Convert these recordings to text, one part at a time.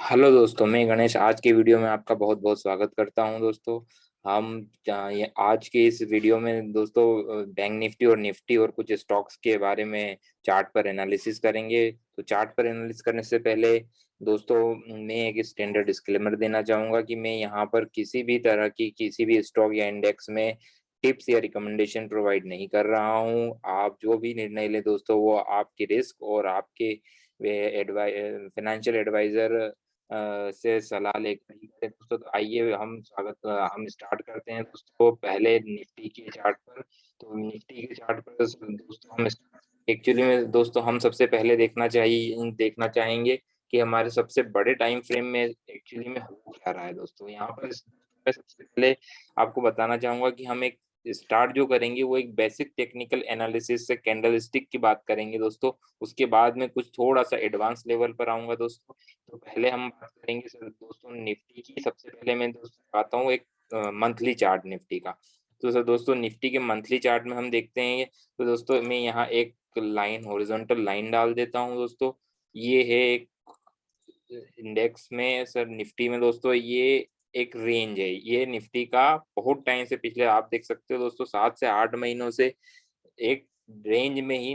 Hello दोस्तों, मैं गणेश आज के वीडियो में आपका बहुत बहुत स्वागत करता हूं। दोस्तों हम ये आज के इस वीडियो में दोस्तों बैंक निफ्टी और निफ्टी और कुछ स्टॉक्स के बारे में चार्ट पर एनालिसिस करेंगे। तो चार्ट पर एनालिसिस करने से पहले दोस्तों मैं एक स्टैंडर्ड डिस्क्लेमर देना चाहूंगा कि मैं यहाँ पर किसी भी तरह की किसी भी स्टॉक या इंडेक्स में टिप्स या रिकमेंडेशन प्रोवाइड नहीं कर रहा हूँ। आप जो भी निर्णय ले दोस्तों वो आपके रिस्क और आपके फाइनेंशियल एडवाइजर से सलाह लेकर ही करें दोस्तों। तो आइए हम स्टार्ट करते हैं दोस्तों पहले निफ्टी के चार्ट पर। तो निफ्टी के चार्ट पर दोस्तों हम एक्चुअली में दोस्तों हम सबसे पहले देखना चाहेंगे कि हमारे सबसे बड़े टाइम फ्रेम में एक्चुअली में हो क्या रहा है दोस्तों। यहाँ पर मैं सबसे पहले आपको बताना चाहूंगा कि हम एक स्टार्ट जो करेंगे वो एक बेसिक टेक्निकल एनालिसिस से कैंडल स्टिक की बात करेंगे दोस्तों। उसके बाद में कुछ थोड़ा सा एडवांस लेवल पर आऊंगा दोस्तों। तो पहले हम बात करेंगे सर दोस्तों निफ्टी की। सबसे पहले मैं दोस्तों आता हूँ एक मंथली चार्ट निफ्टी का। तो सर दोस्तों निफ्टी के मंथली चार्ट में हम देखते हैं तो दोस्तों मैं यहाँ एक लाइन हॉरिजॉन्टल लाइन डाल देता हूँ दोस्तों। ये है एक इंडेक्स में सर निफ्टी में दोस्तों ये एक रेंज है। ये निफ्टी का बहुत टाइम से पिछले आप देख सकते हो दोस्तों 7 से 8 महीनों से एक रेंज में ही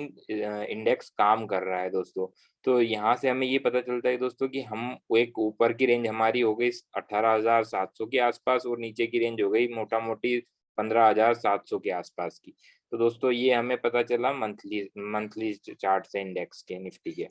इंडेक्स काम कर रहा है दोस्तों। तो यहाँ से हमें ये पता चलता है दोस्तों कि हम वो एक ऊपर की रेंज हमारी हो गई 18,700 के आसपास और नीचे की रेंज हो गई मोटा मोटी 15,700 के आसपास की। तो दोस्तों ये हमें पता चला मंथली मंथली चार्ट से इंडेक्स के निफ्टी के।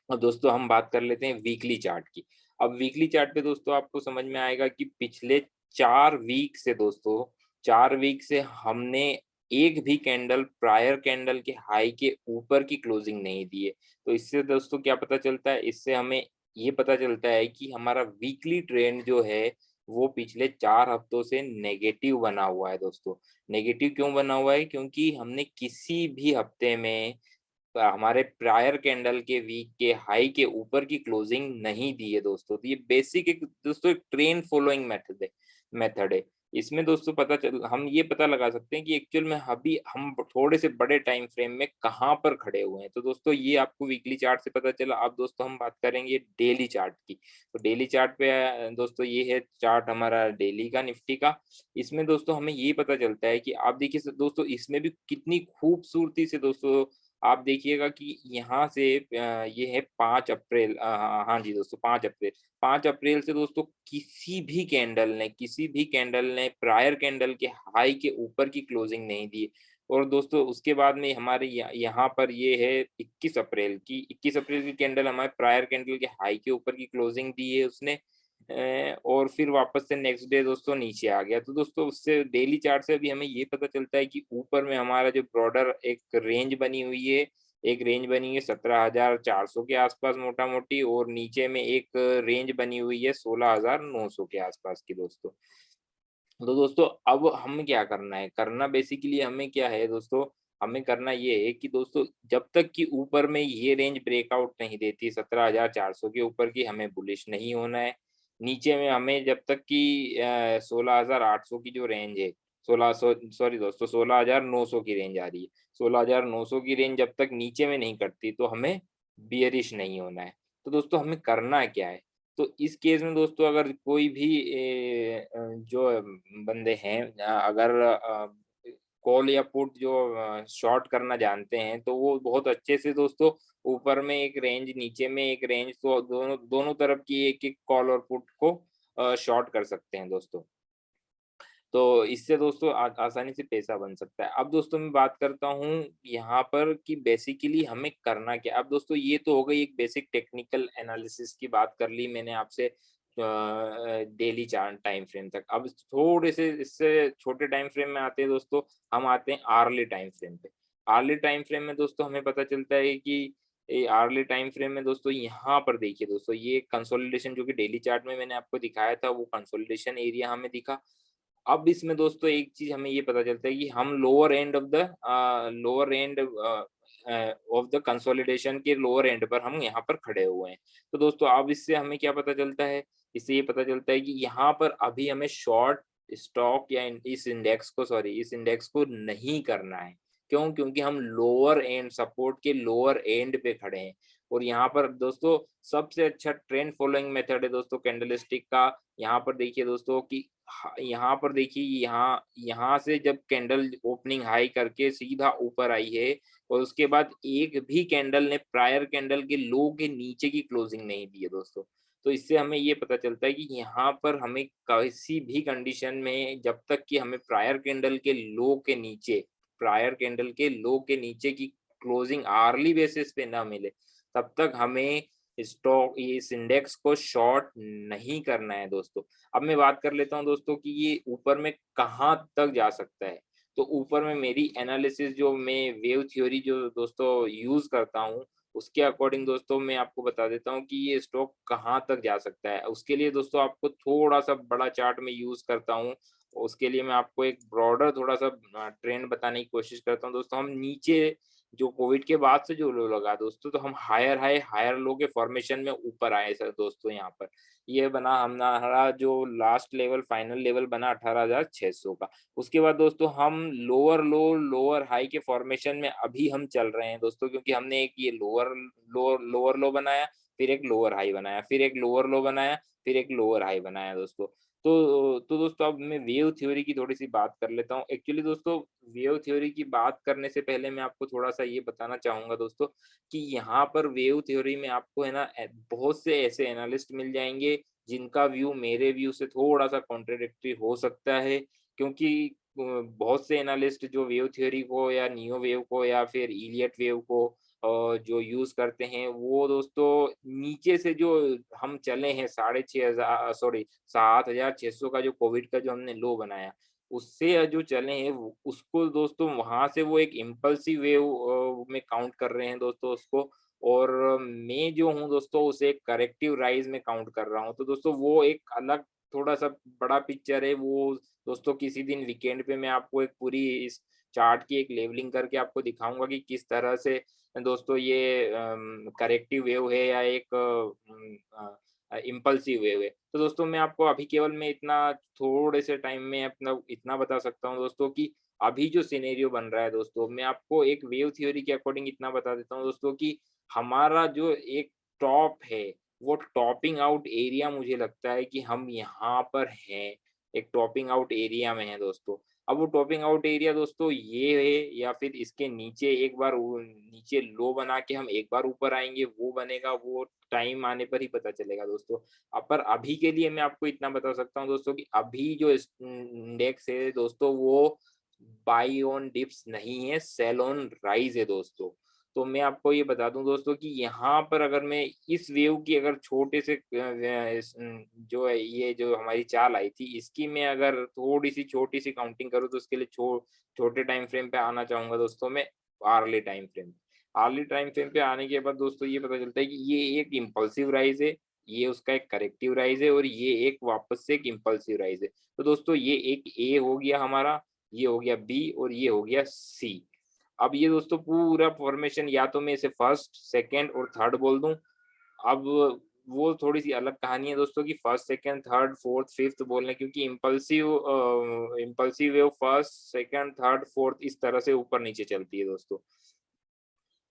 अब दोस्तों हम बात कर लेते हैं वीकली चार्ट की। अब वीकली चार्ट पे दोस्तों आपको समझ में आएगा कि पिछले 4 वीक से दोस्तों 4 वीक से हमने एक भी कैंडल प्रायर कैंडल के हाई के ऊपर की क्लोजिंग नहीं दी है। तो इससे दोस्तों क्या पता चलता है, इससे हमें ये पता चलता है कि हमारा वीकली ट्रेंड जो है वो पिछले 4 हफ्तों से नेगेटिव बना हुआ है दोस्तों। नेगेटिव क्यों बना हुआ है? क्योंकि हमने किसी भी हफ्ते में हमारे प्रायर कैंडल के वीक के हाई के ऊपर की क्लोजिंग नहीं दी है दोस्तों। तो ये बेसिक एक दोस्तों एक ट्रेंड फॉलोइंग मेथड है। इसमें दोस्तों हम ये पता लगा सकते हैं कि एक्चुअल में अभी हम थोड़े से बड़े टाइम फ्रेम में कहाँ पर खड़े हुए हैं। तो दोस्तों ये आपको वीकली चार्ट से पता चला। अब दोस्तों हम बात करेंगे डेली चार्ट की। तो डेली चार्ट पे दोस्तों ये है चार्ट हमारा डेली का निफ्टी का। इसमें दोस्तों हमें ये पता चलता है कि आप देखिए दोस्तों इसमें भी कितनी खूबसूरती से दोस्तों आप देखिएगा कि यहाँ से ये है 5 अप्रैल। हाँ जी दोस्तों 5 अप्रैल। 5 अप्रैल से दोस्तों किसी भी कैंडल ने प्रायर कैंडल के हाई के ऊपर की क्लोजिंग नहीं दी। और दोस्तों उसके बाद में हमारे यहाँ पर ये है 21 अप्रैल की कैंडल हमारे प्रायर कैंडल के हाई के ऊपर की क्लोजिंग दी है उसने। और फिर वापस से नेक्स्ट डे दोस्तों नीचे आ गया। तो दोस्तों उससे डेली चार्ट से भी हमें ये पता चलता है कि ऊपर में हमारा जो ब्रॉडर एक रेंज बनी हुई है, एक रेंज बनी हुई है 17,400 के आसपास मोटा मोटी, और नीचे में एक रेंज बनी हुई है 16,900 के आसपास की दोस्तों। तो दोस्तों अब हम क्या करना है, करना बेसिकली हमें क्या है दोस्तों, हमें करना ये है कि दोस्तों जब तक कि ऊपर में ये रेंज ब्रेकआउट नहीं देती 17,400 के ऊपर की, हमें बुलिश नहीं होना है। नीचे में हमें जब तक कि 16,800 की जो रेंज है, 1600 सॉरी दोस्तों 16,900 की रेंज आ रही है, 16,900 की रेंज जब तक नीचे में नहीं कटती तो हमें बियरिश नहीं होना है। तो दोस्तों हमें करना क्या है? तो इस केस में दोस्तों अगर कोई भी जो बंदे हैं, अगर कॉल या पुट जो शॉर्ट करना जानते हैं तो वो बहुत अच्छे से दोस्तों ऊपर में एक रेंज नीचे में एक रेंज, तो दोनों दोनों तरफ की एक एक कॉल और पुट को शॉर्ट कर सकते हैं दोस्तों। तो इससे दोस्तों आसानी से पैसा बन सकता है। अब दोस्तों मैं बात करता हूँ यहाँ पर कि बेसिकली हमें करना क्या है। अब दोस्तों ये तो हो गई एक बेसिक टेक्निकल एनालिसिस की बात कर ली मैंने आपसे डेली चार्ट टाइम फ्रेम तक। अब थोड़े से इससे छोटे टाइम फ्रेम में आते हैं दोस्तों, हम आते हैं आर्ली टाइम फ्रेम पे। आर्ली टाइम फ्रेम में दोस्तों हमें पता चलता है कि आर्ली टाइम फ्रेम में दोस्तों यहाँ पर देखिए दोस्तों ये कंसोलिडेशन जो कि डेली चार्ट में मैंने आपको दिखाया था वो कंसोलिडेशन एरिया हमें दिखा। अब इसमें दोस्तों एक चीज हमें ये पता चलता है कि हम lower end of the consolidation के लोअर एंड पर हम यहाँ पर खड़े हुए हैं। तो दोस्तों अब इससे हमें क्या पता चलता है, इससे ये पता चलता है कि यहाँ पर अभी हमें शॉर्ट स्टॉक या इस इंडेक्स को नहीं करना है। क्यों? क्योंकि हम लोअर एंड सपोर्ट के लोअर एंड पे खड़े हैं। और यहाँ पर दोस्तों सबसे अच्छा ट्रेंड फॉलोइंग मेथड है दोस्तों कैंडलस्टिक का। यहाँ पर देखिए दोस्तों कि यहाँ पर देखिए यहाँ यहाँ से जब कैंडल ओपनिंग हाई करके सीधा ऊपर आई है और उसके बाद एक भी कैंडल ने प्रायर कैंडल के लो के नीचे की क्लोजिंग नहीं दी है दोस्तों। तो इससे हमें ये पता चलता है कि यहाँ पर हमें किसी भी कंडीशन में जब तक कि हमें प्रायर कैंडल के लो के नीचे की क्लोजिंग आर्ली बेसिस पे ना मिले, तब तक हमें स्टॉक इस इंडेक्स को शॉर्ट नहीं करना है दोस्तों। अब मैं बात कर लेता हूँ दोस्तों कि ये ऊपर में कहाँ तक जा सकता है। तो ऊपर में मेरी एनालिसिस जो मैं वेव थ्योरी जो दोस्तों यूज़ करता हूँ, उसके अकॉर्डिंग दोस्तों मैं आपको बता देता हूँ कि ये स्टॉक कहाँ तक जा सकता है। उसके लिए दोस्तों आपको थोड़ा-सा बड़ा चार्ट मैं यूज़ करता हूँ। उसके लिए मैं आपको एक ब्रॉडर थोड़ा-सा ट्रेंड बताने की कोशिश करता हूँ। दोस्तों हम नीचे जो कोविड के बाद से जो लो लगा दोस्तों, तो हम हायर हाई, हायर लो के फॉर्मेशन में ऊपर आए सर दोस्तों यहाँ पर। ये बना हमारा जो लास्ट लेवल फाइनल लेवल बना 18,600 का। उसके बाद दोस्तों हम लोअर लो, लोअर हाई के फॉर्मेशन में अभी हम चल रहे हैं दोस्तों, क्योंकि हमने एक ये लोअर लो बनाया, फिर एक लोअर हाई बनाया, फिर एक लोअर लो बनाया, फिर एक लोअर हाई बनाया दोस्तों। तो दोस्तों अब मैं वेव थ्योरी की थोड़ी-सी बात कर लेता हूँ। एक्चुअली दोस्तों वेव थ्योरी की बात करने से पहले मैं आपको थोड़ा-सा ये बताना चाहूँगा दोस्तों कि यहाँ पर वेव थ्योरी में आपको है ना बहुत से ऐसे एनालिस्ट मिल जाएँगे जिनका व्यू मेरे व्यू से थोड़ा-सा कॉन्ट्राडिक्टरी हो सकता है, क्योंकि बहुत से एनालिस्ट जो वेव थ्योरी को या नियो वेव को या फिर इलियट वेव को जो यूज़ करते हैं, वो दोस्तों नीचे से जो हम चले हैं साढ़े 6,000 सॉरी 7,600 का जो कोविड का जो हमने लो बनाया, उससे जो चले हैं वो उसको दोस्तों वहाँ से वो एक इम्पल्सिव वेव में काउंट कर रहे हैं दोस्तों उसको, और मैं जो हूँ दोस्तों उसे एक करेक्टिव राइज़ में काउंट कर रहा हूँ। तो दोस्तों वो एक अलग थोड़ा-सा बड़ा पिक्चर है, वो दोस्तों किसी दिन वीकेंड पे मैं आपको एक पूरी इस चार्ट की एक लेवलिंग करके आपको दिखाऊँगा कि किस तरह से दोस्तों ये करेक्टिव वेव है या एक इम्पल्सिव वेव है। तो दोस्तों मैं आपको अभी केवल मैं इतना थोड़े से टाइम में अपना इतना बता सकता हूँ दोस्तों कि अभी जो सिनेरियो बन रहा है दोस्तों, मैं आपको एक वेव थ्योरी के अकॉर्डिंग इतना बता देता हूँ दोस्तों कि हमारा जो एक टॉप है, वो टॉपिंग आउट एरिया मुझे लगता है कि हम यहाँ पर हैं, एक टॉपिंग आउट एरिया में हैं दोस्तों। अब वो टॉपिंग आउट एरिया दोस्तों ये है या फिर इसके नीचे एक बार वो नीचे लो बना के हम एक बार ऊपर आएँगे, वो बनेगा, वो टाइम आने पर ही पता चलेगा दोस्तों। पर अभी के लिए मैं आपको इतना बता सकता हूँ दोस्तों कि अभी जो इंडेक्स है दोस्तों वो बाय ऑन डिप्स नहीं है, सेल ऑन राइज़ है दोस्तों। तो मैं आपको ये बता दूँ दोस्तों कि यहाँ पर अगर मैं इस वेव की अगर छोटे से जो है ये जो हमारी चाल आई थी, इसकी मैं अगर थोड़ी-सी छोटी-सी काउंटिंग करूँ तो उसके लिए छोटे टाइम फ्रेम पे आना चाहूँगा दोस्तों मैं, early time frame. Early time frame पे आने के बाद दोस्तों ये पता चलता है कि ये एक इम्पल्सिव राइज़ है, ये उसका एक करेक्टिव राइज़ है और ये एक वापस से एक इम्पल्सिव राइज़ है। तो दोस्तों ये एक ए हो गया हमारा, ये हो गया बी और ये हो गया सी। अब ये दोस्तों पूरा फॉर्मेशन या तो मैं इसे फर्स्ट, सेकंड और थर्ड बोल दूँ। अब वो थोड़ी-सी अलग कहानी है दोस्तों कि first, second, third, fourth, fifth बोलना, क्योंकि impulsive wave first, second, third, fourth इस तरह से ऊपर-नीचे चलती है दोस्तों।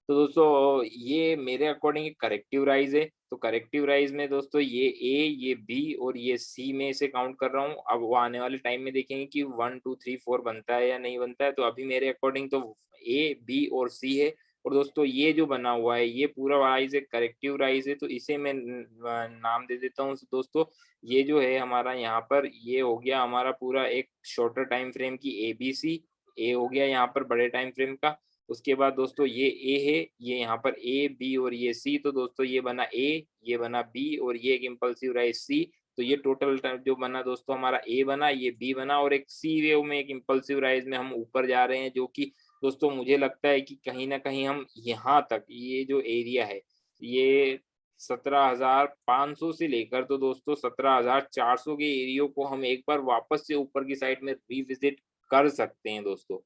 तो दोस्तों ये मेरे अकॉर्डिंग एक करेक्टिव राइज़ है। तो करेक्टिव राइज़ में दोस्तों ये ए, ये बी और ये सी में इसे काउंट कर रहा हूँ। अब वो आने वाले टाइम में देखेंगे कि 1, 2, 3, 4 बनता है या नहीं बनता है। तो अभी मेरे अकॉर्डिंग तो ए, बी और सी है। और दोस्तों ये जो बना हुआ है ये पूरा राइज़ एक करेक्टिव राइज़ है, तो इसे मैं नाम दे देता हूँ दोस्तों। ये जो है हमारा यहाँ पर ये हो गया हमारा पूरा एक शॉर्टर टाइम फ्रेम की एबीसी। ए हो गया यहाँ पर बड़े टाइम फ्रेम का। उसके बाद दोस्तों ये ए है, ये यहाँ पर ए, बी और ये सी, तो दोस्तों ये बना ए, ये बना बी और ये एक इम्पल्सिव राइज़ सी। तो ये टोटल जो बना दोस्तों हमारा ए बना, ये बी बना और एक सी वेव में एक इम्पल्सिव राइज़ में हम ऊपर जा रहे हैं, जो कि दोस्तों मुझे लगता है कि कहीं न कहीं हम यहाँ तक ये जो एरिया है, ये 17,500 से लेकर तो दोस्तों 17,400 के एरियो को हम एक बार वापस से ऊपर की साइड में रिविज़िट कर सकते हैं दोस्तों।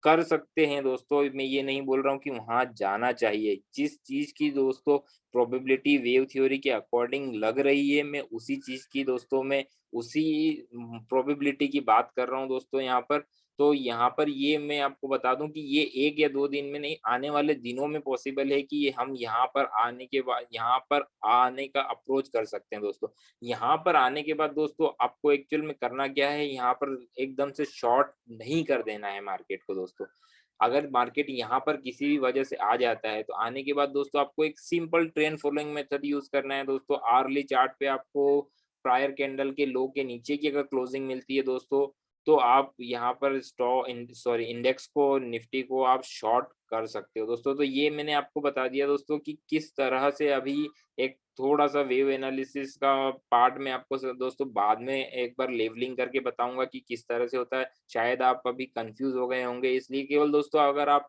कर सकते हैं दोस्तों, मैं ये नहीं बोल रहा हूँ कि वहाँ जाना चाहिए। जिस चीज़ की दोस्तों प्रोबेबिलिटी वेव थ्योरी के अकॉर्डिंग लग रही है, मैं उसी चीज़ की दोस्तों मैं उसी प्रोबेबिलिटी की बात कर रहा हूँ दोस्तों यहाँ पर। तो यहाँ पर ये मैं आपको बता दूँ कि ये 1 या 2 दिन में नहीं, आने वाले दिनों में पॉसिबल है कि हम यहाँ पर आने के बाद यहाँ पर आने का अप्रोच कर सकते हैं दोस्तों। यहाँ पर आने के बाद दोस्तों आपको एक्चुअल में करना क्या है, यहाँ पर एकदम से शॉर्ट नहीं कर देना है मार्केट को दोस्तों। अगर मार्केट यहाँ पर किसी भी वजह से आ जाता है, तो आने के बाद दोस्तों आपको एक simple trend following method use करना है दोस्तों। आवर्ली चार्ट पे आपको प्रायर कैंडल के लो के नीचे की अगर क्लोजिंग मिलती है दोस्तों, तो आप यहाँ पर इंडेक्स को, निफ्टी को आप शॉर्ट कर सकते हो दोस्तों। तो ये मैंने आपको बता दिया दोस्तों कि किस तरह से अभी एक थोड़ा-सा वेव एनालिसिस का पार्ट मैं आपको दोस्तों बाद में एक बार लेवलिंग करके बताऊँगा कि किस तरह से होता है। शायद आप अभी कन्फ्यूज़ हो गए होंगे, इसलिए केवल दोस्तों अगर आप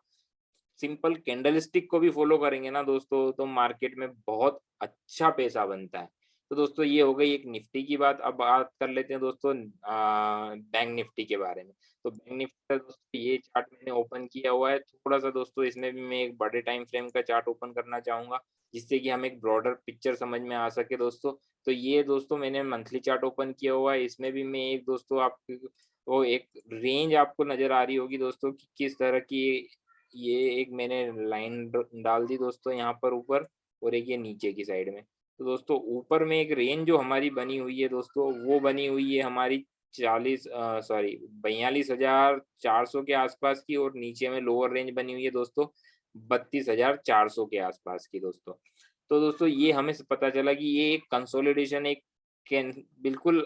सिंपल कैंडलस्टिक को भी फॉलो करेंगे ना दोस्तों, तो मार्केट में बहुत अच्छा पैसा बनता है। तो दोस्तों ये हो गई एक निफ्टी की बात। अब बात कर लेते हैं दोस्तों बैंक निफ्टी के बारे में। तो बैंक निफ्टी का दोस्तों ये चार्ट मैंने ओपन किया हुआ है। थोड़ा-सा दोस्तों इसमें भी मैं एक बड़े टाइम फ्रेम का चार्ट ओपन करना चाहूँगा, जिससे कि हमें एक ब्रॉडर पिक्चर समझ में आ सके दोस्तों। तो ये दोस्तों मैंने मंथली चार्ट ओपन किया हुआ है। इसमें भी मैं एक दोस्तों आपको वो एक रेंज आपको नज़र आ रही होगी दोस्तों कि किस तरह की ये एक मैंने लाइन डाल दी दोस्तों यहाँ पर ऊपर, और एक ये नीचे की साइड में। तो दोस्तों ऊपर में एक रेंज जो हमारी बनी हुई है दोस्तों, वो बनी हुई है हमारी 42,400 के आसपास की, और नीचे में लोअर रेंज बनी हुई है दोस्तों 32,400 के आसपास की दोस्तों। तो दोस्तों ये हमें पता चला कि ये एक कंसोलिडेशन, एक कैन बिल्कुल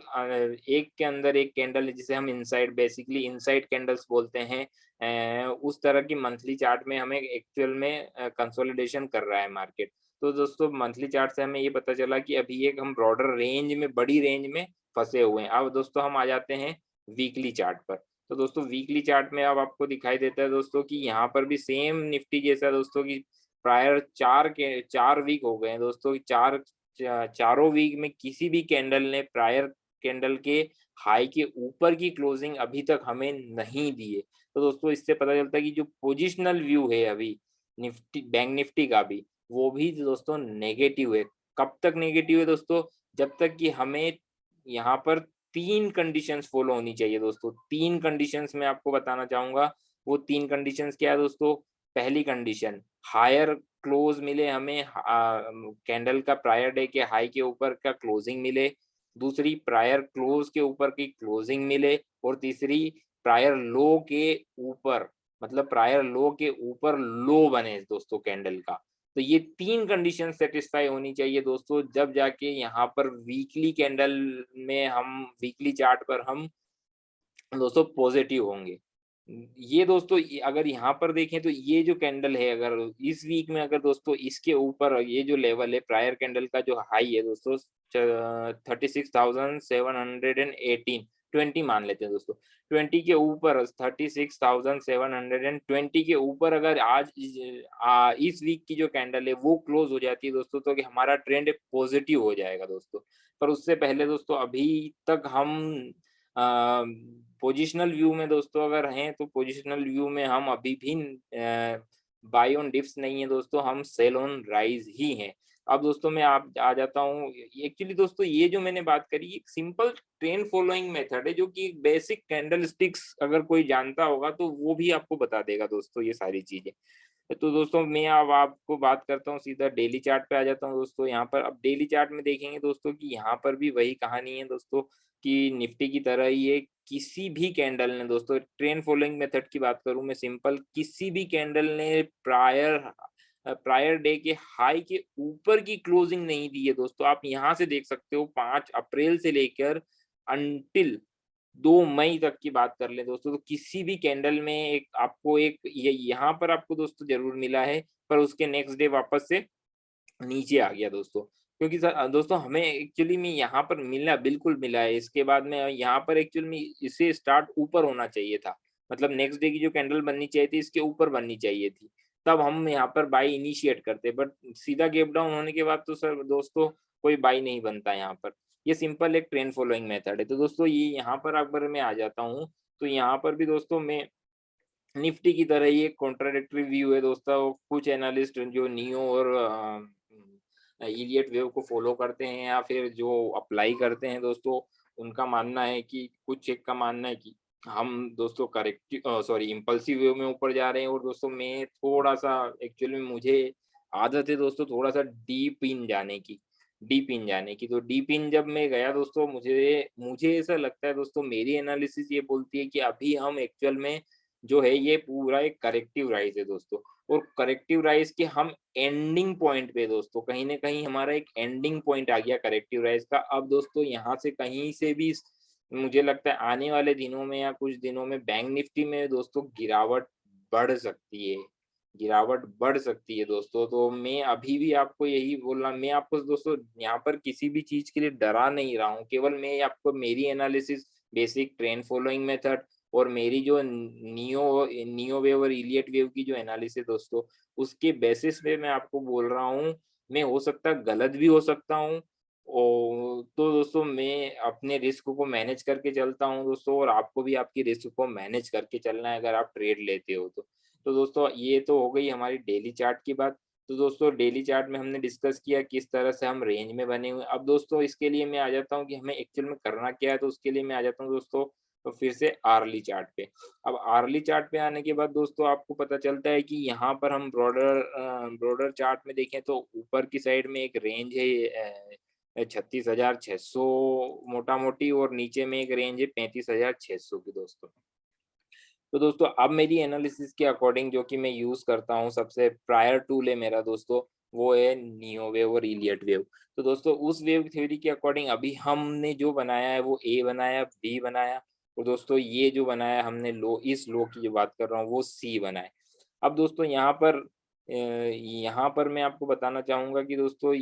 एक के अंदर एक कैंडल है, जिसे हम इनसाइड, बेसिकली इनसाइड कैंडल्स बोलते हैं। उस तरह की मंथली चार्ट में हमें एक्चुअल में कंसोलिडेशन कर रहा है मार्केट। तो दोस्तों मंथली चार्ट से हमें ये पता चला कि अभी एक हम ब्रॉडर रेंज में, बड़ी रेंज में फँसे हुए हैं। अब दोस्तों हम आ जाते हैं वीकली चार्ट पर। तो दोस्तों वीकली चार्ट में अब आपको दिखाई देता है दोस्तों कि यहाँ पर भी सेम निफ्टी जैसा दोस्तों की प्रायर 4 वीक हो गए हैं दोस्तों, 4 वीक में किसी भी कैंडल ने प्रायर कैंडल के हाई के ऊपर की क्लोजिंग अभी तक हमें नहीं दी है। तो दोस्तों इससे पता चलता है कि जो पोजिशनल व्यू है अभी निफ्टी, बैंक निफ्टी का भी, वो भी दोस्तों नेगेटिव है। कब तक नेगेटिव है दोस्तों? जब तक कि हमें यहाँ पर 3 कंडीशंस फॉलो होनी चाहिए दोस्तों। 3 कंडीशंस मैं आपको बताना चाहूँगा। वो 3 कंडीशंस क्या है दोस्तों? पहली कंडीशन, हायर क्लोज मिले हमें, कैंडल का प्रायर डे के हाई के ऊपर का क्लोजिंग मिले। दूसरी, प्रायर क्लोज के ऊपर की क्लोजिंग मिले। और तीसरी, प्रायर लो के ऊपर, मतलब प्रायर लो के ऊपर लो बने दोस्तों कैंडल का। तो ये 3 कंडीशन सैटिस्फाई होनी चाहिए दोस्तों, जब जाके यहाँ पर वीकली कैंडल में हम, वीकली चार्ट पर हम दोस्तों पॉजिटिव होंगे। ये दोस्तों अगर यहाँ पर देखें तो ये जो कैंडल है, अगर इस वीक में अगर दोस्तों इसके ऊपर ये जो लेवल है, प्रायर कैंडल का जो हाई है दोस्तों 36,718, 20 मान लेते हैं दोस्तों। 20 के ऊपर, 36,720 के ऊपर अगर आज इस वीक की जो कैंडल है वो क्लोज हो जाती है दोस्तों, तो कि हमारा ट्रेंड पॉजिटिव हो जाएगा दोस्तों। पर उससे पहले दोस्तों अभी तक हम पोजिशनल व्यू में दोस्तों अगर हैं, तो पोजिशनल व्यू में हम अभी भी बाय ऑन डिप्स नहीं है दोस्तों, हम सेल ऑन राइज ही हैं। अब दोस्तों मैं आप आ जाता हूँ, एक्चुअली दोस्तों ये जो मैंने बात करी, एक सिंपल ट्रेंड फॉलोइंग मेथड है, जो कि एक बेसिक कैंडल स्टिक्स अगर कोई जानता होगा तो वो भी आपको बता देगा दोस्तों ये सारी चीजें। तो दोस्तों मैं अब आपको बात करता हूँ, सीधा डेली चार्ट पे आ जाता हूँ दोस्तों। यहाँ पर अब डेली चार्ट में देखेंगे दोस्तों कि यहाँ पर भी वही कहानी है दोस्तों, कि निफ्टी की तरह ही है। किसी भी कैंडल ने दोस्तों, ट्रेंड फॉलोइंग मेथड की बात करूं मैं सिंपल, किसी भी कैंडल ने प्रायर डे के हाई के ऊपर की क्लोजिंग नहीं दी है दोस्तों। आप यहाँ से देख सकते हो 5 अप्रैल से लेकर अंटिल 2 मई तक की बात कर लें दोस्तों, तो किसी भी कैंडल में एक आपको एक ये यहाँ पर आपको दोस्तों ज़रूर मिला है, पर उसके नेक्स्ट डे वापस से नीचे आ गया दोस्तों। क्योंकि सर दोस्तों हमें एक्चुअली में यहाँ पर मिला, बिल्कुल मिला है। इसके बाद में यहाँ पर एक्चुअल में इसे स्टार्ट ऊपर होना चाहिए था। मतलब नेक्स्ट डे की जो कैंडल बननी चाहिए थी, इसके ऊपर बननी चाहिए थी। तब हम यहाँ पर बाय इनिशिएट करते, बट सीधा गैप डाउन होने के बाद तो सर दोस्तों कोई बाय नहीं बनता यहाँ पर। ये सिंपल एक ट्रेंड फॉलोइंग मेथड है। तो दोस्तों ये यहाँ पर अगर मैं आ जाता हूँ, तो यहाँ पर भी दोस्तों मैं निफ्टी की तरह ही एक कॉन्ट्राडिक्टरी व्यू है दोस्तों। कुछ एनालिस्ट जो नियो और इलियट वेव को फॉलो करते हैं, या फिर जो अप्लाई करते हैं दोस्तों, उनका मानना है कि, कुछ एक का मानना है कि हम दोस्तों इम्पल्सिव वे में ऊपर जा रहे हैं और दोस्तों मैं थोड़ा-सा एक्चुअली में मुझे आदत है दोस्तों थोड़ा-सा डीप इन जाने की। तो डीप इन जब मैं गया दोस्तों मुझे मुझे ऐसा लगता है दोस्तों मेरी एनालिसिस ये बोलती है कि अभी हम एक्चुअल में जो है ये पूरा एक करेक्टिव राइज़ है दोस्तों। और करेक्टिव राइज़ के हम एंडिंग पॉइंट पे दोस्तों कहीं न कहीं हमारा एक एंडिंग पॉइंट आ गया करेक्टिव राइज़ का। अब दोस्तों यहाँ से कहीं से भी मुझे लगता है आने वाले दिनों में या कुछ दिनों में बैंक निफ्टी में दोस्तों बढ़ सकती है गिरावट बढ़ सकती है दोस्तों। तो मैं अभी भी आपको यही बोल रहा मैं आपको दोस्तों यहाँ पर किसी भी चीज़ के लिए डरा नहीं रहा हूँ। केवल मैं आपको मेरी analysis basic trend following method और मेरी जो नियो वेव और इलियट वेव की जो एनालिसिस दोस्तों, उसके बेसिस पे मैं आपको बोल रहा हूँ। मैं हो सकता है गलत भी हो सकता हूँ तो दोस्तों मैं अपने रिस्क को मैनेज करके चलता हूँ दोस्तों और आपको भी आपकी रिस्क को मैनेज करके चलना है अगर आप ट्रेड लेते हो तो। तो दोस्तों ये तो हो गई हमारी डेली चार्ट की बात। तो दोस्तों डेली चार्ट में हमने डिस्कस किया किस तरह से हम रेंज में बने हुए हैं। अब दोस्तों इसके लिए मैं आ जाता हूँ कि हमें एक्चुअल में करना क्या है तो उसके लिए मैं आ जाता हूँ दोस्तों तो फिर से आर्ली चार्ट पे। अब आर्ली चार्ट पे आने के बाद दोस्तों आपको पता चलता है कि यहाँ पर हम ब्रॉडर चार्ट में देखें तो ऊपर की साइड में एक रेंज है 36,600 मोटा-मोटी और नीचे में एक रेंज है 35,600 की दोस्तों। तो दोस्तों अब मेरी एनालिसिस के अकॉर्डिंग जो कि मैं यूज़ करता हूँ सबसे प्रायर टूल है मेरा दोस्तों, वो है नियो वेव और इलियट वेव। तो दोस्तों उस वेव थ्योरी के अकॉर्डिंग अभी हमने जो बनाया है वो ए बनाया, बी बनाया और दोस्तों ये जो बनाया हमने इस लो की जो बात कर रहा हूँ वो सी बनाया। अब दोस्तों यहाँ पर मैं आपको बताना चाहूँगा कि दोस्तों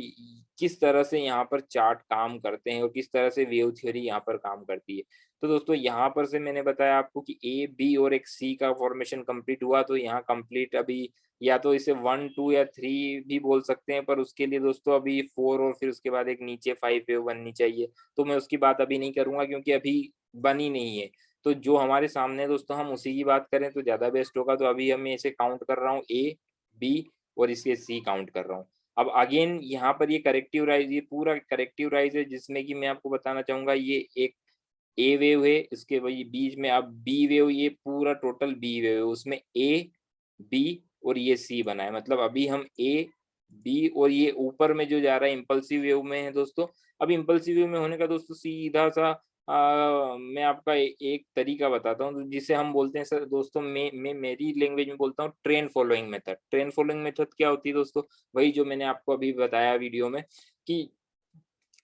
किस तरह से यहाँ पर चार्ट काम करते हैं और किस तरह से वेव थ्योरी यहाँ पर काम करती है। तो दोस्तों यहाँ पर से मैंने बताया आपको कि ए, बी और एक सी का फॉर्मेशन कंप्लीट हुआ तो यहाँ कंप्लीट अभी या तो इसे 1, 2 या 3 भी बोल सकते हैं पर उसके लिए दोस्तों अभी 4 और फिर उसके बाद एक नीचे 5 वेव बननी चाहिए। तो मैं उसकी बात अभी नहीं करूँगा क्योंकि अभी बनी नहीं है। तो जो हमारे सामने है दोस्तों हम उसी की बात करें तो ज़्यादा बेस्ट होगा। तो अभी मैं इसे काउंट कर रहा हूँ ए, बी और इसके सी काउंट कर रहा हूँ। अब अगेन यहाँ पर ये करेक्टिव राइज़ ये पूरा करेक्टिव राइज़ है जिसमें कि मैं आपको बताना चाहूँगा ये एक ए वेव है, इसके वही बीच में अब बी वेव ये पूरा टोटल बी वेव है, उसमें ए, बी और ये सी बना है। मतलब अभी हम ए, बी और ये ऊपर में जो जा रहा है इम्पल्सिव वेव में है दोस्तों। अब इम्पल्सिव वेव में होने का दोस्तों सीधा-सा मैं आपका एक तरीका बताता हूँ जिसे हम बोलते हैं सर दोस्तों मैं मेरी लैंग्वेज में बोलता हूँ trend following method. Trend following method क्या होती है दोस्तों? वही जो मैंने आपको अभी बताया वीडियो में कि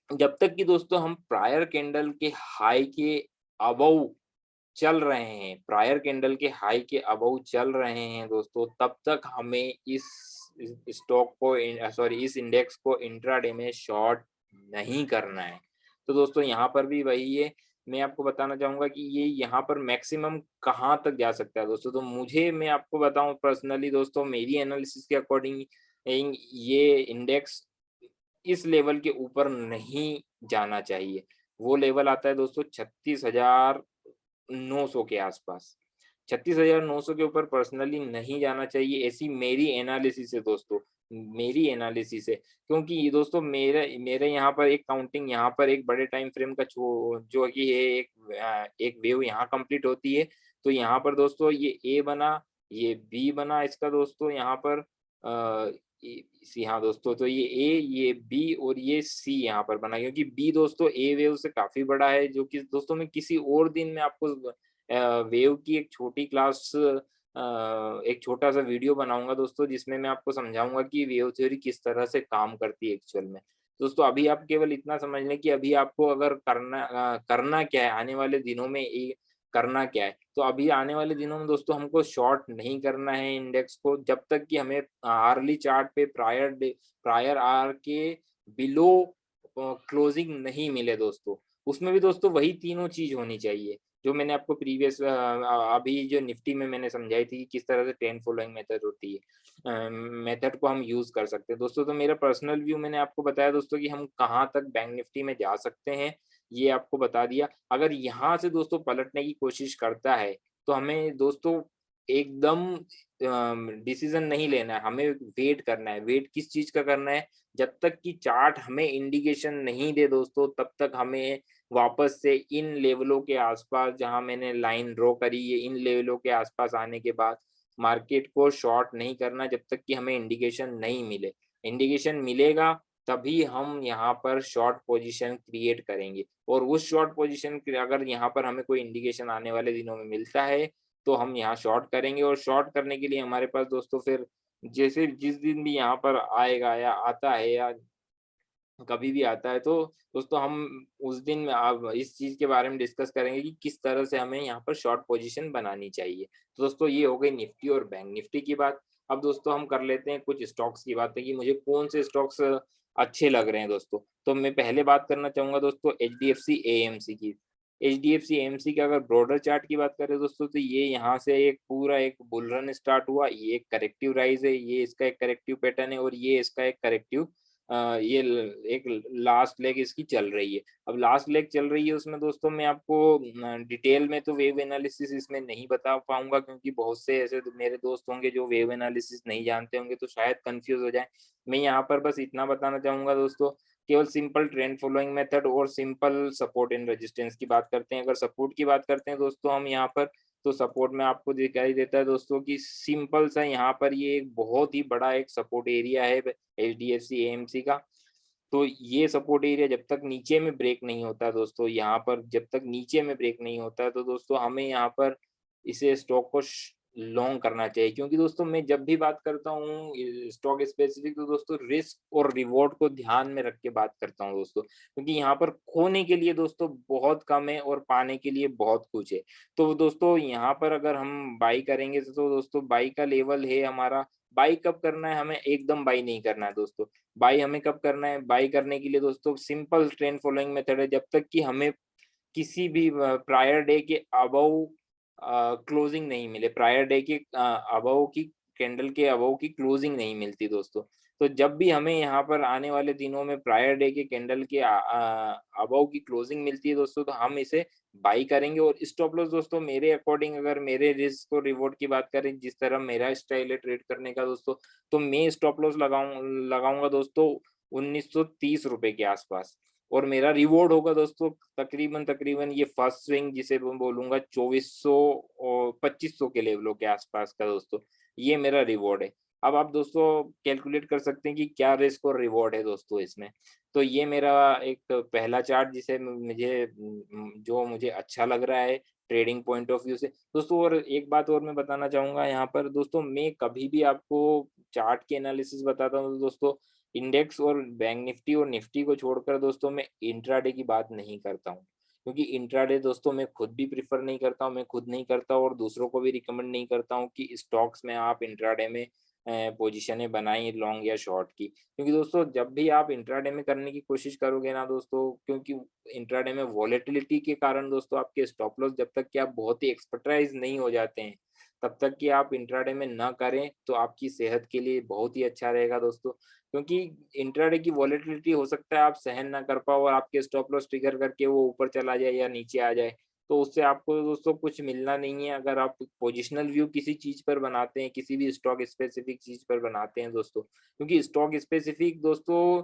जब तक कि दोस्तों हम प्रायर कैंडल के हाई के अबव चल रहे हैं, प्रायर कैंडल के हाई के अबव चल रहे हैं दोस्तों, तब तक हमें इस स्टॉक को इस इंडेक्स को इंट्राडे में शॉर्ट नहीं करना है। तो दोस्तों यहाँ पर भी वही है, मैं आपको बताना चाहूँगा कि ये यहाँ पर मैक्सिमम कहाँ तक जा सकता है दोस्तों। तो मैं आपको बताऊँ पर्सनली दोस्तों मेरी एनालिसिस के अकॉर्डिंग ये इंडेक्स इस लेवल के ऊपर नहीं जाना चाहिए। वो लेवल आता है दोस्तों 36,900 के आसपास। 36,900 के ऊपर पर्सनली नहीं जाना चाहिए, ऐसी मेरी एनालिसिस है दोस्तों, मेरी एनालिसिस है। क्योंकि ये दोस्तों मेरे मेरे यहाँ पर एक काउंटिंग यहाँ पर एक बड़े टाइम फ्रेम का जो कि है एक वेव यहाँ कंप्लीट होती है, तो यहाँ पर दोस्तों ये ए बना, ये बी बना इसका दोस्तों यहाँ पर सी हाँ दोस्तों, तो ये ए, ये बी और ये सी यहाँ पर बना क्योंकि बी दोस्तों ए वेव से काफ़ी बड़ा है जो कि दोस्तों मैं किसी और दिन में आपको वेव की एक छोटी क्लास एक छोटा-सा वीडियो बनाऊँगा दोस्तों जिसमें मैं आपको समझाऊँगा कि वेव थ्योरी किस तरह से काम करती है एक्चुअल में। दोस्तों अभी आप केवल इतना समझ लें कि अभी आपको अगर करना क्या है आने वाले दिनों में करना क्या है? तो अभी आने वाले दिनों में दोस्तों हमको शॉर्ट नहीं करना है इंडेक्स को जब तक कि हमें आर्ली चार्ट पे प्रायर आर के बिलो क्लोजिंग नहीं मिले दोस्तों। उसमें भी दोस्तों वही तीनों चीज़ होनी चाहिए, जो मैंने आपको अभी जो निफ्टी में मैंने समझाई थी कि किस तरह से ट्रेंड फॉलोइंग मेथड होती है। मेथड को हम यूज़ कर सकते हैं। दोस्तों तो मेरा पर्सनल व्यू मैंने आपको बताया दोस्तों कि हम कहाँ तक बैंक निफ्टी में जा सकते हैं, ये आपको बता दिया। अगर यहाँ से दोस्तों पलटने की कोशिश करता है, तो हमें दोस्तों एकदम डिसीजन नहीं लेना है, हमें वेट करना है। वेट किस चीज़ का करना है? जब तक कि चार्ट हमें इंडिकेशन नहीं दे दोस्तों, तब तक हमें वापस से इन लेवलों के आसपास, जहाँ मैंने लाइन ड्रॉ करी है, इन लेवलों के आसपास आने के बाद मार्केट को शॉर्ट नहीं करना, जब तक कि हमें इंडिकेशन नहीं मिले। इंडिकेशन मिलेगा तभी हम यहाँ पर शॉर्ट पोजीशन क्रिएट करेंगे, और उस शॉर्ट पोजीशन के अगर यहाँ पर हमें कोई इंडिकेशन आने वाले दिनों में मिलता है, तो हम यहाँ शॉर्ट करेंगे। और शॉर्ट करने के लिए हमारे पास दोस्तों फिर जैसे जिस दिन भी यहाँ पर आएगा या आता है या कभी भी आता है, तो दोस्तों हम उस दिन अब इस चीज़ के बारे में डिस्कस करेंगे कि किस तरह से हमें यहाँ पर शॉर्ट पोजीशन बनानी चाहिए। तो दोस्तों ये हो गई निफ्टी और बैंक निफ्टी की बात। अब दोस्तों हम कर लेते हैं कुछ स्टॉक्स की बातें कि मुझे कौन से स्टॉक्स अच्छे लग रहे हैं दोस्तों। तो मैं पहले बात करना चाहूँगा दोस्तों एचडीएफसी एएमसी की। एचडीएफसी एएमसी का अगर ब्रॉडर चार्ट की बात करें दोस्तों, तो ये यहाँ से एक पूरा एक बुल रन स्टार्ट हुआ, ये एक करेक्टिव राइज़ है, ये इसका एक करेक्टिव पैटर्न है और ये इसका एक करेक्टिव ये ल एक लास्ट लेग इसकी चल रही है। अब लास्ट लेग चल रही है उसमें दोस्तों मैं आपको डिटेल में तो वेव एनालिसिस इसमें नहीं बता पाऊँगा, क्योंकि बहुत से ऐसे तो मेरे दोस्त होंगे जो वेव एनालिसिस नहीं जानते होंगे, तो शायद कन्फ्यूज़ हो जाएँ। मैं यहाँ पर बस इतना बताना चाहूँगा दोस्तों, केवल सिंपल ट्रेंड फॉलोइंग मेथड और सिंपल सपोर्ट एंड रेजिस्टेंस की बात करते हैं। अगर सपोर्ट की बात करते हैं दोस्तों हम यहाँ पर, तो सपोर्ट में आपको दिखाई देता है दोस्तों कि सिंपल सा यहाँ पर ये एक बहुत ही बड़ा एक सपोर्ट एरिया है एचडीएफसी एएमसी का। तो ये सपोर्ट एरिया जब तक नीचे में ब्रेक नहीं होता दोस्तों, यहाँ पर जब तक नीचे में ब्रेक नहीं होता है, तो दोस्तों हमें यहाँ पर इसे स्टॉक को लॉन्ग करना चाहिए। क्योंकि दोस्तों मैं जब भी बात करता हूँ स्टॉक स्पेसिफिक, तो दोस्तों रिस्क और रिवॉर्ड को ध्यान में रख के बात करता हूँ दोस्तों, क्योंकि यहाँ पर खोने के लिए दोस्तों बहुत कम है और पाने के लिए बहुत कुछ है। तो दोस्तों यहाँ पर अगर हम बाई करेंगे तो दोस्तों बाई का लेवल है हमारा, बाई कब करना है हमें, एकदम बाई नहीं करना है दोस्तों। बाई हमें कब करना है? बाई करने के लिए दोस्तों सिंपल ट्रेंड फॉलोइंग मेथड है, जब तक कि हमें किसी भी प्रायर डे के अबव क्लोजिंग नहीं मिले, प्रायर डे के अबव की कैंडल के अबव की क्लोजिंग नहीं मिलती दोस्तों। तो जब भी हमें यहाँ पर आने वाले दिनों में प्रायर डे के कैंडल के अबव की क्लोजिंग मिलती है दोस्तों, तो हम इसे बाई करेंगे। और स्टॉप लॉस दोस्तों मेरे अकॉर्डिंग, अगर मेरे रिस्क और रिवॉर्ड की बात करें, जिस तरह मेरा स्टाइल है ट्रेड करने का दोस्तों, तो मैं स्टॉप लॉस लगाऊँगा दोस्तों ₹1930 के आसपास। और मेरा रिवॉर्ड होगा दोस्तों तकरीबन ये फर्स्ट स्विंग जिसे मैं बोलूँगा 2400 और 2500 के लेवलों के आसपास का दोस्तों, ये मेरा रिवॉर्ड है। अब आप दोस्तों कैलकुलेट कर सकते हैं कि क्या रिस्क और रिवॉर्ड है दोस्तों इसमें। तो ये मेरा एक पहला चार्ट जिसे जो मुझे अच्छा लग रहा है ट्रेडिंग पॉइंट ऑफ व्यू से। दोस्तों और एक बात और मैं बताना चाहूँगा यहाँ पर दोस्तों, मैं कभी भी आपको चार्ट की एनालिसिस बताता हूँ तो दोस्तों इंडेक्स और बैंक निफ्टी और निफ्टी को छोड़कर दोस्तों मैं इंट्राडे की बात नहीं करता हूँ। क्योंकि इंट्राडे दोस्तों मैं खुद भी प्रेफ़र नहीं करता हूँ, मैं खुद नहीं करता और दूसरों को भी रिकमेंड नहीं करता हूँ कि स्टॉक्स में आप इंट्राडे में पोज़ीशनें बनाएँ लॉन्ग या शॉर्ट की। क्योंकि दोस्तों जब भी आप इंट्राडे में करने की कोशिश करोगे ना दोस्तों, क्योंकि इंट्राडे में वॉलेटिलिटी के कारण दोस्तों आपके स्टॉप लॉस जब तक कि आप बहुत ही एक्सपर्टाइज़ नहीं हो जाते हैं, तब तक कि आप इंट्राडे में ना करें, तो आपकी सेहत के लिए बहुत ही अच्छा रहेगा दोस्तों। क्योंकि इंट्राडे की वॉलेटिलिटी हो सकता है आप सहन ना कर पाओ और आपके स्टॉप लॉस ट्रिगर करके वो ऊपर चला जाए या नीचे आ जाए। तो उससे आपको दोस्तों कुछ मिलना नहीं है। अगर आप पोजिशनल व्यू किसी चीज़ पर बनाते हैं, किसी भी स्टॉक स्पेसिफिक चीज़ पर बनाते हैं दोस्तों, क्योंकि स्टॉक स्पेसिफिक दोस्तों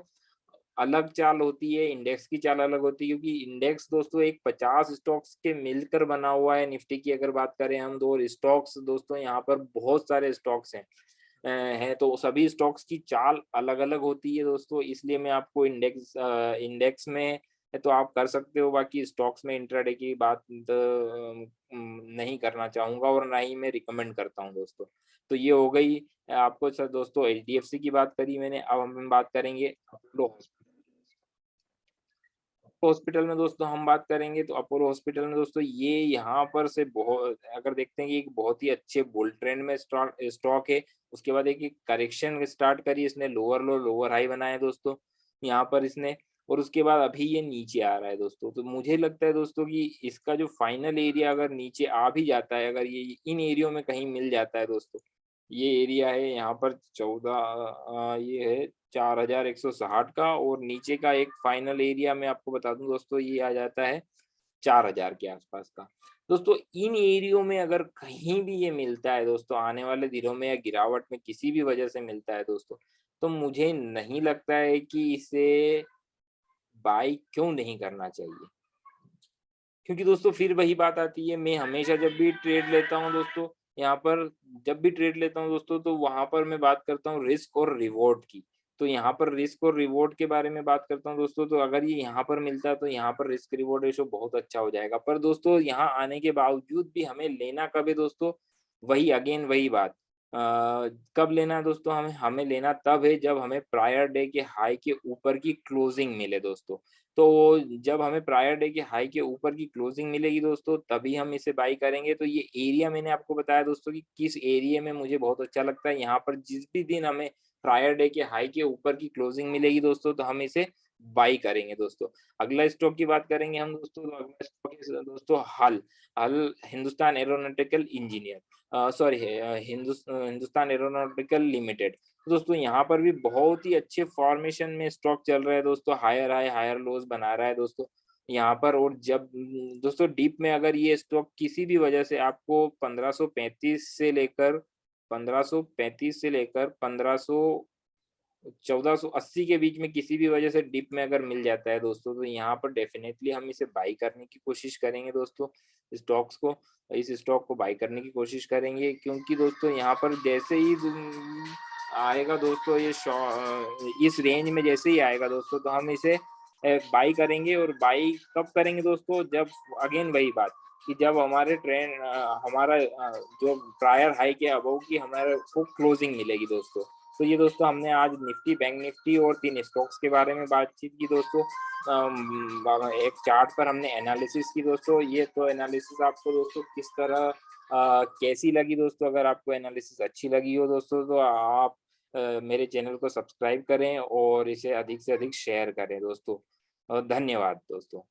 अलग चाल होती है, इंडेक्स की चाल अलग होती है, क्योंकि इंडेक्स दोस्तों एक 50 स्टॉक्स के मिलकर बना हुआ है। निफ्टी की अगर बात करें हम, तो और स्टॉक्स दोस्तों यहाँ पर बहुत सारे स्टॉक्स हैं, तो सभी स्टॉक्स की चाल अलग-अलग होती है दोस्तों, इसलिए मैं आपको इंडेक्स में है तो आप कर सकते हो, बाकी स्टॉक्स में इंट्राडे की बात नहीं करना चाहूँगा और ना ही मैं रिकमेंड करता हूँ दोस्तों। तो ये हो गई आपको सर दोस्तों एचडीएफसी की बात करी मैंने, अब हम बात करेंगे अपोलो हॉस्पिटल में दोस्तों हम बात करेंगे, तो अपोलो हॉस्पिटल में दोस्तों ये यहाँ पर से बहुत अगर देखते हैं कि एक बहुत ही अच्छे बुल ट्रेंड में स्टॉक है। उसके बाद एक करेक्शन स्टार्ट करी इसने, लोअर लो, लोअर हाई बनाया दोस्तों, यहाँ पर इसने। और उसके बाद अभी ये नीचे आ रहा है दोस्तों। तो मुझे लगता है दोस्तों कि इसका जो फाइनल एरिया अगर नीचे आ भी जाता है, अगर ये इन एरियो में कहीं मिल जाता है दोस्तों, ये एरिया है यहाँ पर 14 ये है 4160 का, और नीचे का एक फाइनल एरिया मैं आपको बता दूँ दोस्तों, ये आ जाता है 4000 के आसपास का। दोस्तों इन एरियो में अगर कहीं भी ये मिलता है दोस्तों, आने वाले दिनों में या गिरावट में किसी भी वजह से मिलता है दोस्तों, तो मुझे नहीं लगता है कि इसे बाय क्यों नहीं करना चाहिए। क्योंकि दोस्तों फिर वही बात आती है, मैं हमेशा जब भी ट्रेड लेता हूँ दोस्तों, यहाँ पर जब भी ट्रेड लेता हूँ दोस्तों, तो वहाँ पर मैं बात करता हूँ रिस्क और रिवॉर्ड की। तो यहाँ पर रिस्क और रिवॉर्ड के बारे में बात करता हूँ दोस्तों, तो अगर ये यहाँ पर मिलता है तो यहाँ पर रिस्क रिवॉर्ड रेशो बहुत अच्छा हो जाएगा। पर दोस्तों यहाँ आने के बावजूद भी हमें लेना कब है दोस्तों? वही अगेन वही बात। कब लेना है दोस्तों हमें? हमें लेना तब है जब हमें प्रायर डे के हाई के ऊपर की क्लोजिंग मिले दोस्तों। तो जब हमें प्रायर डे के हाई के ऊपर की क्लोजिंग मिलेगी दोस्तों, तभी हम इसे बाय करेंगे। तो ये एरिया मैंने आपको बताया दोस्तों कि किस एरिया में मुझे बहुत अच्छा लगता है। यहाँ पर जिस भी दिन हमें प्रायर डे के हाई के ऊपर की क्लोजिंग मिलेगी दोस्तों, तो हम इसे बाय करेंगे दोस्तों। अगला स्टॉक की बात करेंगे हम दोस्तों, तो अगला स्टॉक है दोस्तों हल। हल Hindustan aeronautical engineer sorry Hindustan aeronautical limited. तो दोस्तों यहाँ पर भी बहुत ही अच्छे फॉर्मेशन में स्टॉक चल रहा है दोस्तों, हायर हाई हायर लोज बना रहा है दोस्तों यहाँ पर। और जब दोस्तों डीप में अगर ये स्टॉक किसी भी वजह से आपको 1535 से लेकर 1480 के बीच में किसी भी वजह से डिप में अगर मिल जाता है दोस्तों, तो यहाँ पर डेफ़िनेटली हम इसे बाय करने की कोशिश करेंगे दोस्तों, स्टॉक्स को इस स्टॉक को बाय करने की कोशिश करेंगे, क्योंकि दोस्तों यहाँ पर जैसे ही आएगा दोस्तों इस रेंज में जैसे ही आएगा दोस्तों, तो हम इसे बाय करेंगे। और बाय कब करेंगे दोस्तों? जब अगेन वही बात कि जब हमारा जो प्रायर हाई के अबव की हमारे को क्लोजिंग मिलेगी दोस्तों। तो ये दोस्तों हमने आज निफ्टी, बैंक निफ्टी और 3 स्टॉक्स के बारे में बातचीत की दोस्तों। एक चार्ट पर हमने एनालिसिस की दोस्तों। ये तो एनालिसिस आपको दोस्तों किस तरह कैसी लगी दोस्तों? अगर आपको एनालिसिस अच्छी लगी हो दोस्तों, तो आप मेरे चैनल को सब्सक्राइब करें और इसे अधिक से अधिक शेयर करें दोस्तों। धन्यवाद दोस्तों।